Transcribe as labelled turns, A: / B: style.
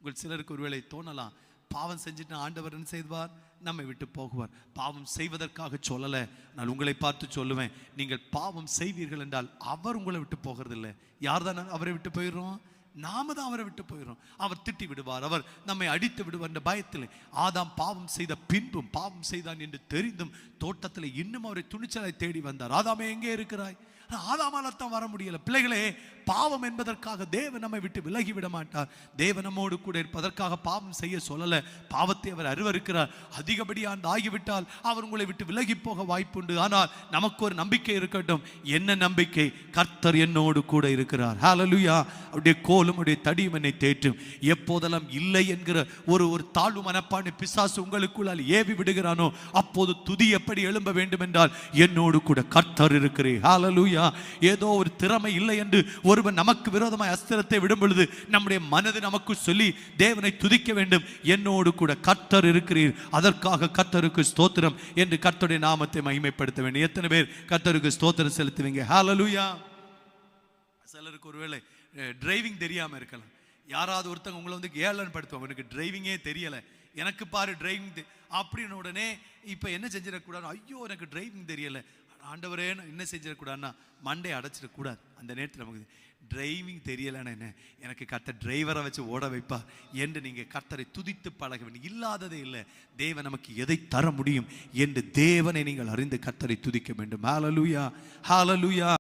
A: உங்கள் சிலருக்கு ஒருவேளை தோணலாம், பாவம் செஞ்சுட்டு ஆண்டவர் என்ன செய்வார், நம்மை விட்டு போகுவார். பாவம் செய்வதற்காக சொல்லலை, நான் உங்களை பார்த்து சொல்லுவேன், நீங்கள் பாவம் செய்வீர்கள் என்றால் அவர் உங்களை விட்டு போகிறது இல்லை. யார் தான் அவரை விட்டு போயிடுறோம்? நாம தான் அவரை விட்டு போயிடும். அவர் திட்டி விடுவார், அவர் நம்மை அடித்து விடுவார் என்ற பயத்தில். ஆதாம் பாவம் செய்த பின்பும், பாவம் செய்தான் என்று தெரிந்தும் தோட்டத்தில் இன்னும் அவரை துணிச்சலை தேடி வந்தார். ஆதாமே எங்கே இருக்கிறாய்? ஆதாமால்தான் வர முடியல. பிள்ளைகளே, பாவம் என்பதற்காக தேவன் நம்மை விட்டு விலகி விட மாட்டார். தேவன் நம்மோடு கூட இருப்பதற்காக பாவம் செய்ய சொல்லல, பாவத்தை அவர் அருவருக்கிறார். அதிகப்படியாக ஆகிவிட்டால் அவர் உங்களை விட்டு விலகி போக வாய்ப்புண்டு. ஆனால் நமக்கு ஒரு நம்பிக்கை இருக்கட்டும். என்ன நம்பிக்கை? கர்த்தர் என்னோடு கூட இருக்கிறார். ஹல்லேலூயா. அவருடைய கோலும் அவருடைய தடியும் என்னை தேற்றும். எப்போதெல்லாம் இல்லை என்கிற ஒரு தாழ்வு மனப்பான்மை பிசாசு உங்களுக்குள்ளால் ஏவி விடுகிறானோ, அப்போது துதி எப்படி எழும்ப வேண்டும் என்றால், என்னோடு கூட கர்த்தர் இருக்கிறேன். ஹல்லேலூயா. ஏதோ ஒரு திறமை இல்லை என்று ஒருவன் நமக்கு விரோதமாய் அஸ்திரத்தை விடும் பொழுது நம்முடைய மனது நமக்கு சொல்லி தேவனை துதிக்க வேண்டும். என்னோடு கூட கர்த்தர் இருக்கிறீர், அதற்காக கர்த்தருக்கு ஸ்தோத்திரம் என்று கர்த்தருடைய நாமத்தை மகிமைப்படுத்த வேண்டும். எத்தனை பேர் கர்த்தருக்கு ஸ்தோத்திரம் செலுத்துவீங்க? ஹல்லேலூயா. சிலருக்கு ஒருவேளை டிரைவிங் தெரியாம இருக்கலாம். யாராவது ஒருத்தங்க உங்களை வந்து ஏளனம் படுத்துவாங்க, எனக்கு டிரைவிங்கே தெரியல, எனக்கு பாரு டிரைவிங் அப்படின்னு. உடனே இப்ப என்ன செஞ்சிடக்கூடாது? ஐயோ எனக்கு டிரைவிங் தெரியல, ஆண்டவரே என்ன செஞ்சிடக்கூடாதுன்னா மண்டே அடைச்சிடக்கூடாது. அந்த நேரத்தில் நமக்கு டிரைவிங் தெரியலன்னா என்ன, எனக்கு கர்த்தர் டிரைவரை வச்சு ஓட வைப்பா என்று நீங்கள் கர்த்தரை துதித்து பழக வேண்டும். இல்லாததே இல்லை. தேவன் நமக்கு எதை தர முடியும் என்று தேவனை நீங்கள் அறிந்து கர்த்தரை துதிக்க வேண்டும். ஹல்லேலூயா, ஹல்லேலூயா.